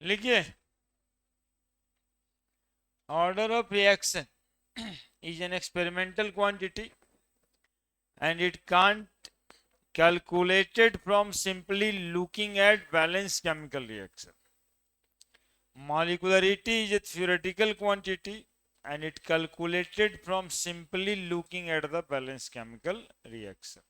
लिखिए, order of reaction is an experimental quantity and it can't calculated from simply looking at balanced chemical reaction. Molecularity is a theoretical quantity and it calculated from simply looking at the balanced chemical reaction.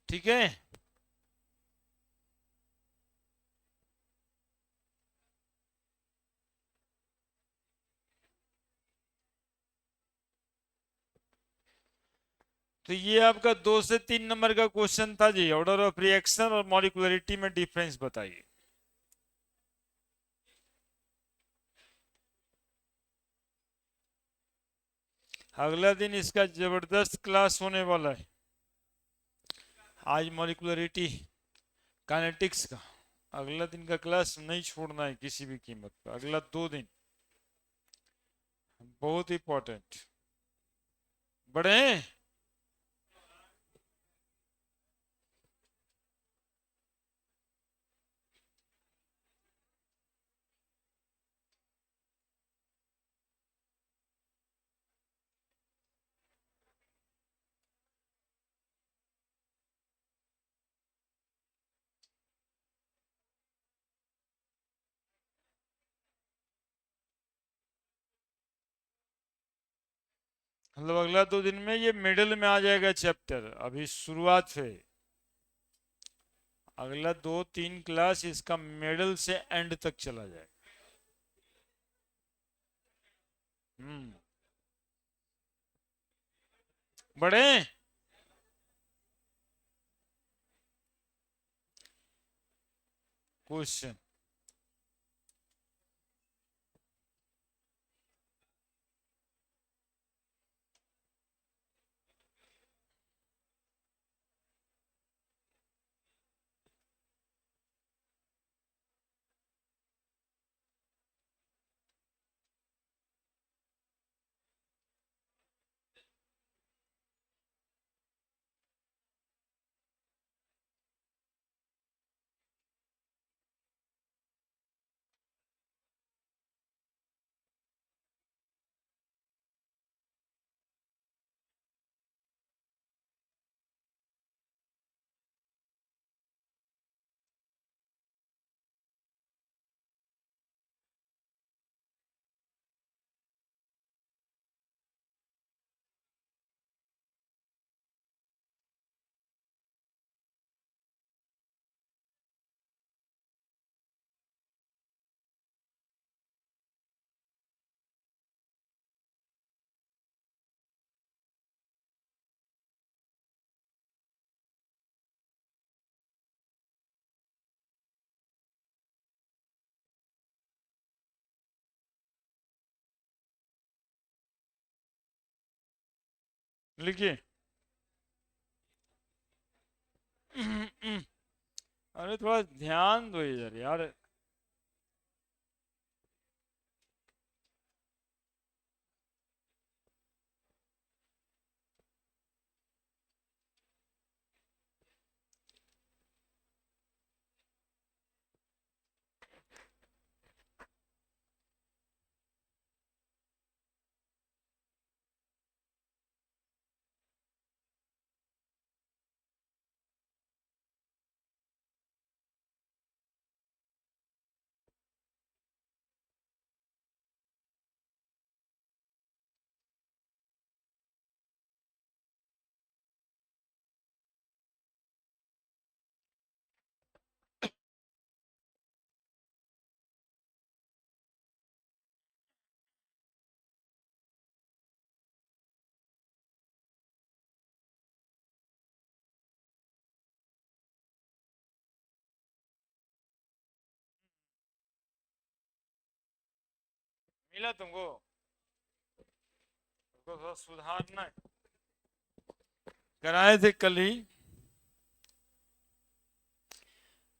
ठीक है, तो ये आपका 2 से 3 नंबर का क्वेश्चन था जी। ऑर्डर ऑफ रिएक्शन और मॉलिक्युलरिटी में डिफरेंस बताइए। अगला दिन इसका जबरदस्त क्लास होने वाला है। आज मॉलिक्युलरिटी काइनेटिक्स का, अगला दिन का क्लास नहीं छोड़ना है किसी भी कीमत पर। अगला 2 दिन बहुत इंपॉर्टेंट बड़े हैं। मतलब अगला 2 दिन में ये मिडिल में आ जाएगा चैप्टर, अभी शुरुआत है। अगला 2-3 क्लास इसका मिडिल से एंड तक चला जाएगा। हम्म, बड़े क्वेश्चन लिखिए। अरे थोड़ा ध्यान दो इधर यार। मिला तुमको? तुमको थोड़ा सुधारना है। कराए थे कल ही।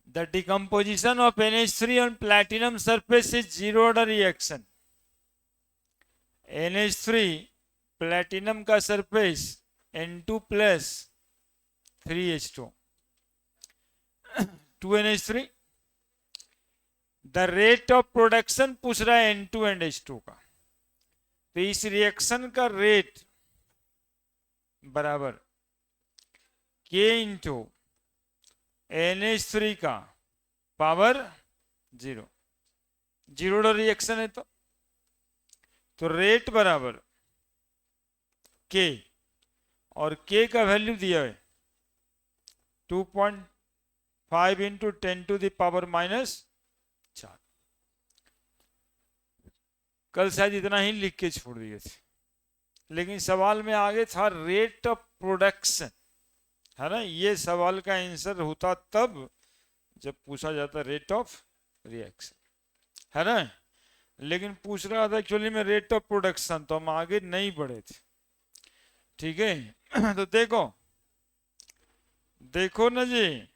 The decomposition of NH3 on platinum surface is zero order reaction. NH3 platinum का surface N2 plus 3H2 2NH3। The rate of production पूछ रहा है N2 and H2 का। तो इस रिएक्शन का रेट बराबर K इंटू NH3 का पावर 0। जीरो ऑर्डर रिएक्शन है तो रेट बराबर K, और K का वैल्यू दिया है 2.5 इंटू 10⁻⁻⁴। कल शायद इतना ही लिख के छोड़ दिए थे, लेकिन सवाल में आगे था रेट ऑफ प्रोडक्शन, है ना। ये सवाल का आंसर होता तब जब पूछा जाता रेट ऑफ रिएक्शन, है ना। लेकिन पूछ रहा था एक्चुअली में रेट ऑफ प्रोडक्शन, तो हम आगे नहीं बढ़े थे। ठीक है। तो देखो देखो ना जी।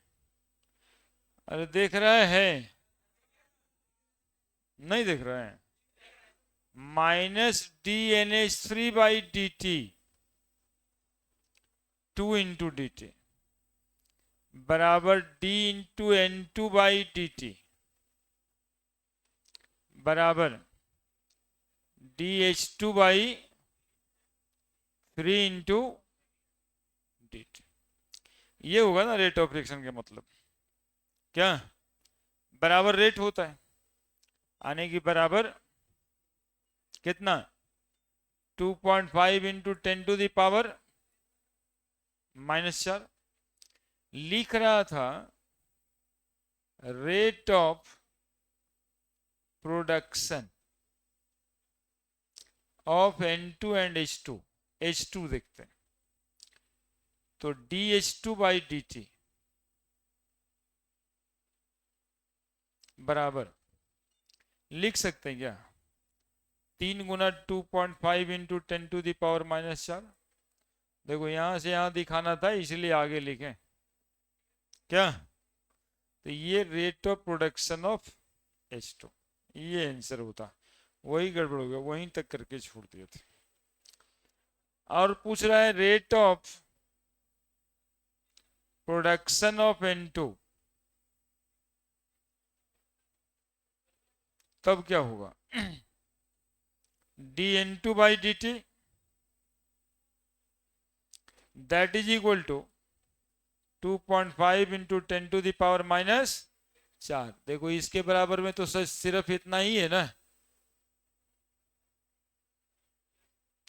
अरे देख रहा है? नहीं देख रहा है। -dNH3/dt 2 इंटू डी टी बराबर d इंटू N2/dt बराबर dH2/3 इंटू डी टी। ये होगा ना रेट ऑफ रिएक्शन का मतलब। क्या बराबर रेट होता है आने की बराबर कितना 2.5 इंटू 10⁻⁻⁴। लिख रहा था rate of production of N2 and H2। H2 देखते हैं तो dH2/dt बराबर लिख सकते हैं क्या 3 गुना 2.5 इंटू 10⁻⁻⁴। देखो यहां से यहां दिखाना था इसलिए आगे लिखें क्या। तो ये rate of production of H2, ये आंसर होता। वही गड़बड़ हो गया, वहीं तक करके छोड़ दिए थे। और पूछ रहा है rate of production of N2, तब क्या होगा dN2/dt that is equal to 2.5 into 10⁻⁻⁴। देखो इसके बराबर में तो सिर्फ इतना ही है ना।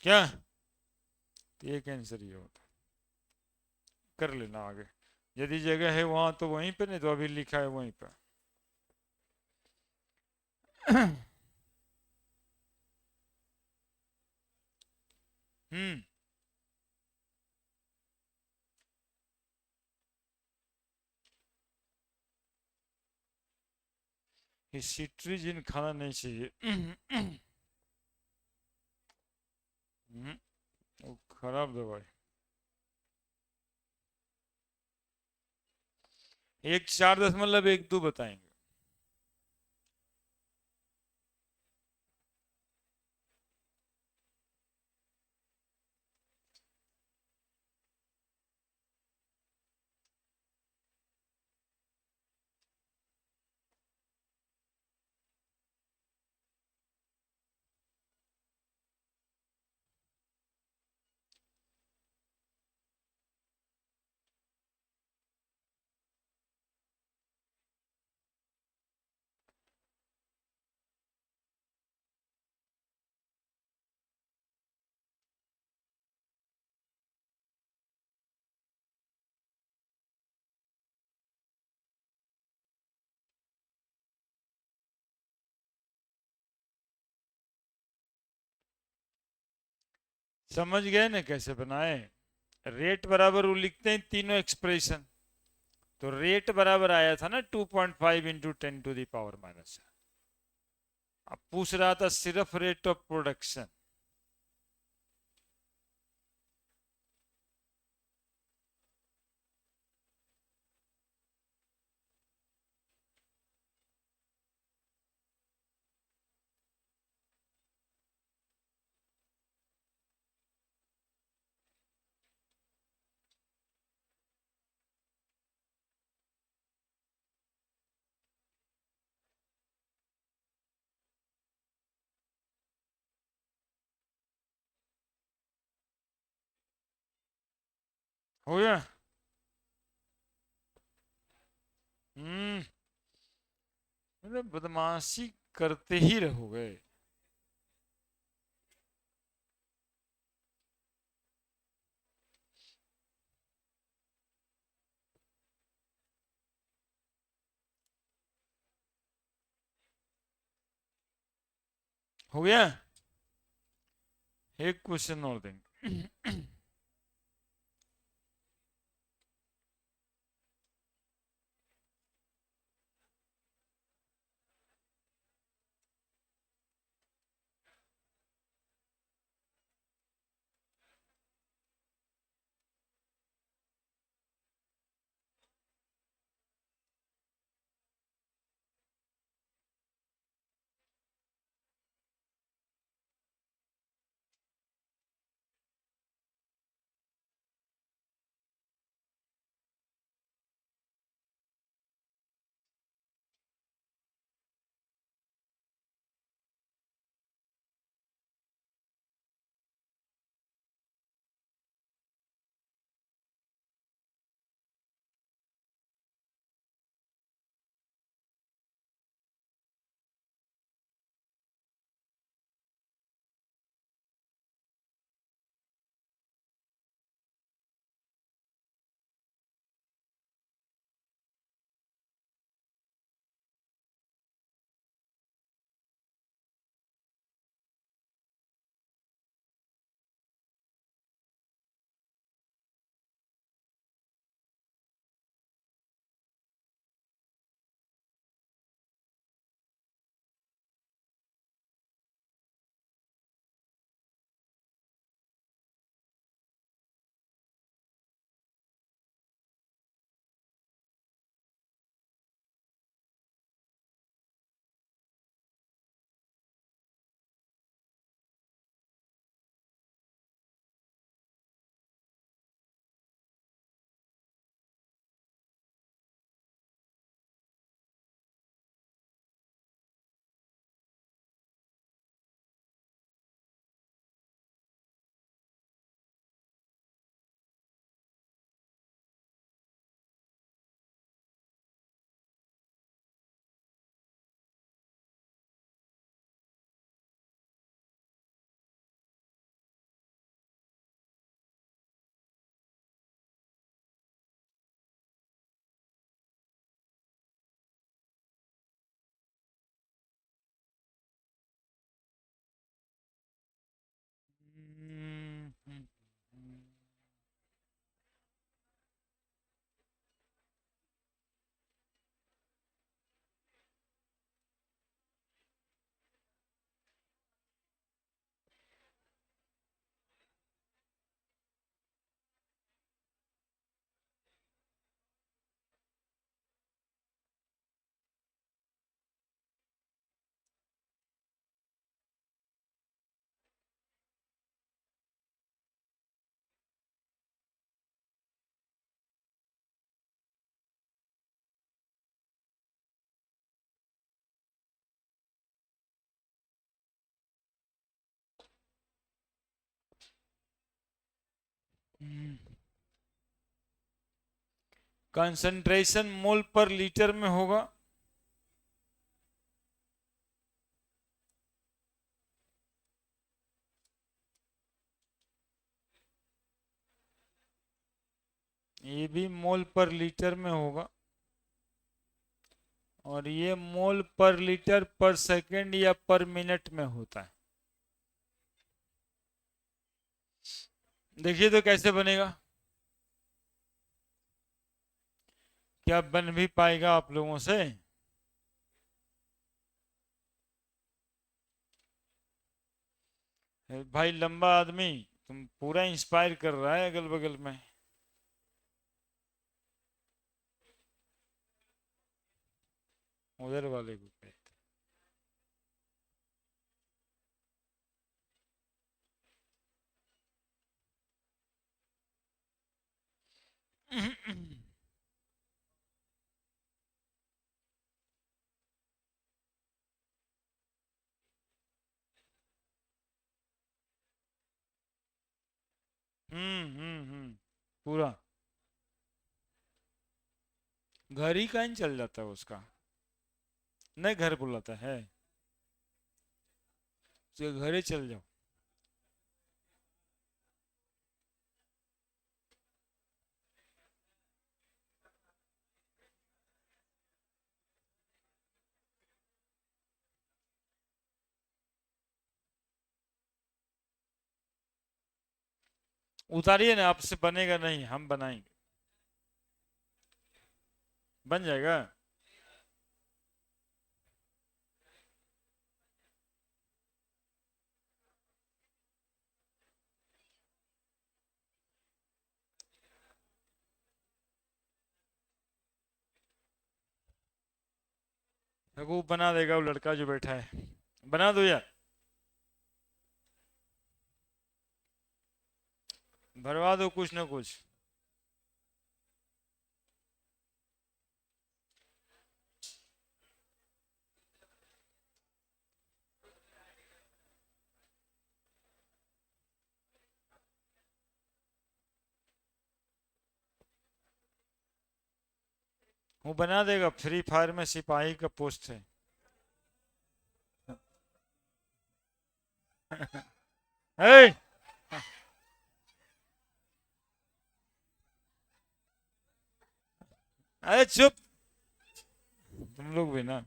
क्या तो एक आंसर ये होता। कर लेना आगे, यदि जगह है वहां तो वहीं पे, नहीं तो अभी लिखा है वहीं पे। हम्म सिट्रीजिन खाना नहीं चाहिए। वो खराब दवाई। एक 4.12 बताएंगे। समझ गए ना कैसे बनाए? रेट बराबर वो लिखते हैं तीनों एक्सप्रेशन। तो रेट बराबर आया था ना 2.5 इंटू 10⁻⁻। अब पूछ रहा था सिर्फ रेट ऑफ प्रोडक्शन। हो गया। हम्म। मतलब बदमाशी करते ही रहोगे। हो गया। एक क्वेश्चन और देंगे। कंसंट्रेशन मोल पर लीटर में होगा। ये भी मोल पर लीटर में होगा, और ये मोल पर लीटर पर सेकंड या पर मिनट में होता है। देखिए तो कैसे बनेगा, क्या बन भी पाएगा आप लोगों से? भाई लंबा आदमी तुम पूरा इंस्पायर कर रहा है अगल बगल में। उधर वाले को कहते पूरा घर ही कहीं चल जाता है उसका। नहीं घर बुलाता है, उसके घर ही चल जाओ। उतारिए ना, आपसे बनेगा नहीं, हम बनाएंगे। बन जाएगा। देखो वो बना देगा, वो लड़का जो बैठा है। बना दो यार, भरवा दो कुछ ना कुछ। वो बना देगा, फ्री फायर में सिपाही का पोस्ट है। ए, अरे चुप, तुम लोग भी ना।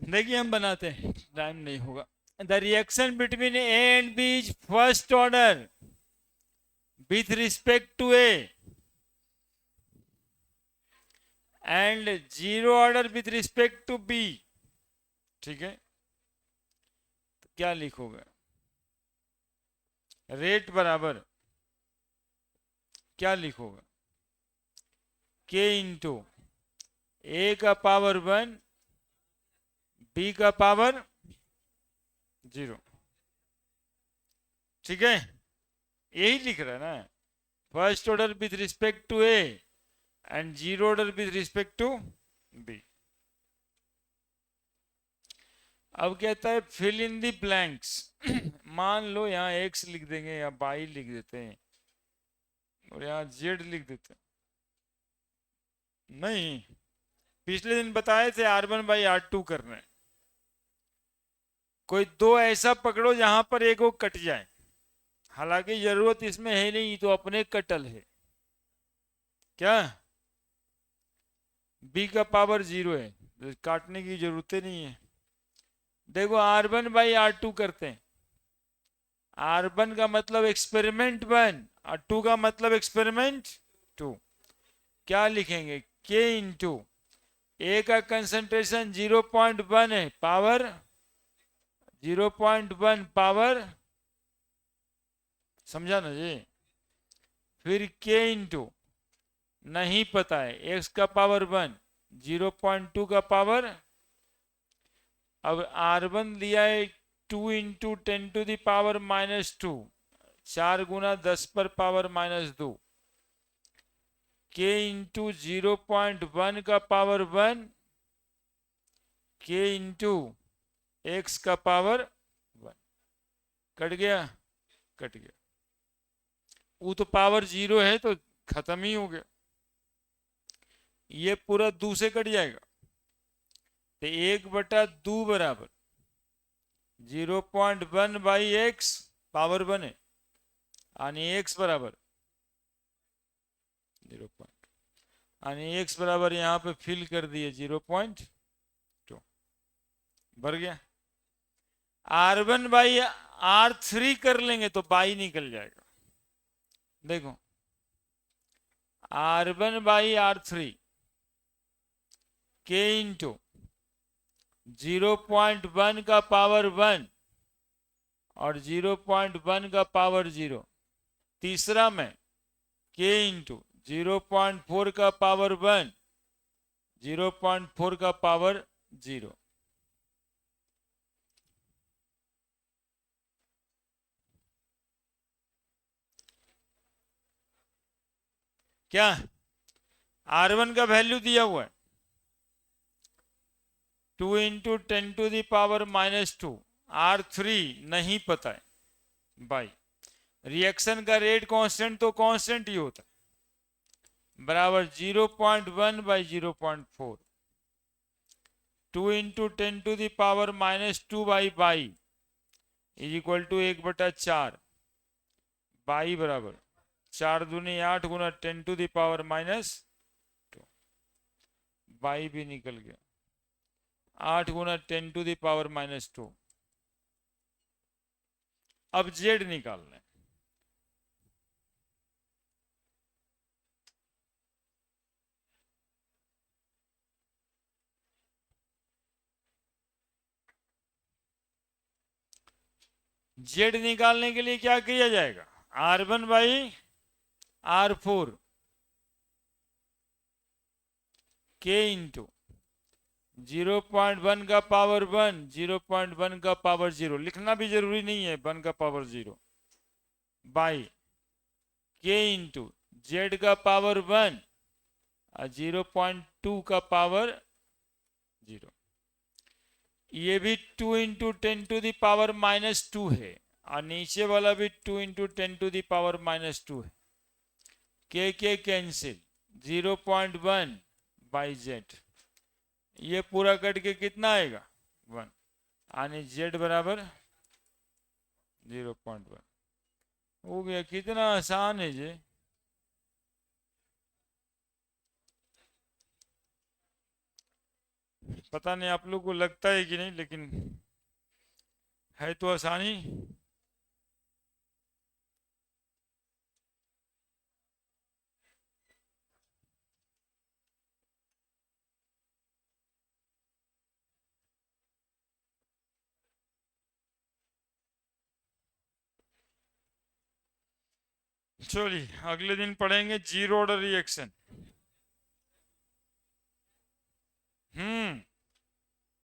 देखिए हम बनाते हैं, टाइम नहीं होगा। The reaction between A and B is first order with respect to A and zero order with respect to B. ठीक है, तो क्या लिखोगे? रेट बराबर क्या लिखोगे? के इंटू ए का पावर 1 बी का पावर 0। ठीक है, यही लिख रहा है ना, first order with respect to A and zero order with respect to B. अब कहता है फिल इन दी ब्लैंक्स। मान लो यहाँ एक्स लिख देंगे या वाई लिख देते हैं, और यहाँ जेड लिख देते हैं। नहीं, पिछले दिन बताए थे R1/R2 करना है। कोई दो ऐसा पकड़ो जहां पर एक वो कट जाए, हालांकि जरूरत इसमें है नहीं, तो अपने कटल है क्या। बी का पावर 0 है, तो काटने की जरूरत ही नहीं है। देखो R1/R2 करते हैं। R1 का मतलब एक्सपेरिमेंट 1 और 2 का मतलब एक्सपेरिमेंट 2। क्या लिखेंगे? के इंटू ए का कंसंट्रेशन 0.1 है, पावर 0.1 पावर, समझा ना जी? फिर के इंटू नहीं पता है, x का पावर 1, 0.2 का पावर, अब R1 दिया है 2 इंटू 10⁻², 4 गुना 10 पर पावर -2, k इंटू 0.1 का पावर 1, k इंटू x का पावर 1। कट गया, कट गया, वो तो पावर 0 है तो खत्म ही हो गया, ये पूरा 2 से कट जाएगा, तो 1/2 बराबर 0.1 बाई एक्स पावर 1 है, आणि एक्स बराबर 0. आणि एक्स बराबर यहाँ पे फिल कर दिए 0.2, भर गया। R1 बाई R3 कर लेंगे तो बाई निकल जाएगा, देखो R1 by R3 k into 0.1 का पावर 1 और 0.1 का पावर 0, तीसरा में k इंटू 0.4 का पावर 1, 0.4 का पावर 0। क्या R1 का वैल्यू दिया हुआ है 2 इंटू 10⁻², R3 नहीं पता है, बाई रिएक्शन का रेट कांस्टेंट तो कांस्टेंट ही होता है, बराबर 0.1 by 0.4, 2 into 10⁻² by is equal to 1/4, by बराबर 4 दूनी 8 गुना 10⁻², बाई भी निकल गया, 8 गुना 10⁻²। अब जेड निकाल लें, जेड निकालने के लिए क्या किया जाएगा, R1 by R4 k into 0.1 का पावर 1, 0.1 का पावर 0, लिखना भी जरूरी नहीं है 1 का power 0, by k into Z का पावर 1 और 0.2 का पावर 0। ये भी 2 इंटू 10⁻² है और नीचे वाला भी 2 इंटू 10⁻² है, के कैंसिल, 0.1 बाई जेड, ये पूरा कट के कितना आएगा 1, यानी जेड बराबर 0.1 हो गया। कितना आसान है जी, पता नहीं आप लोग को लगता है कि नहीं, लेकिन है तो आसानी। चलिए अगले दिन पढ़ेंगे जीरो ऑर्डर रिएक्शन।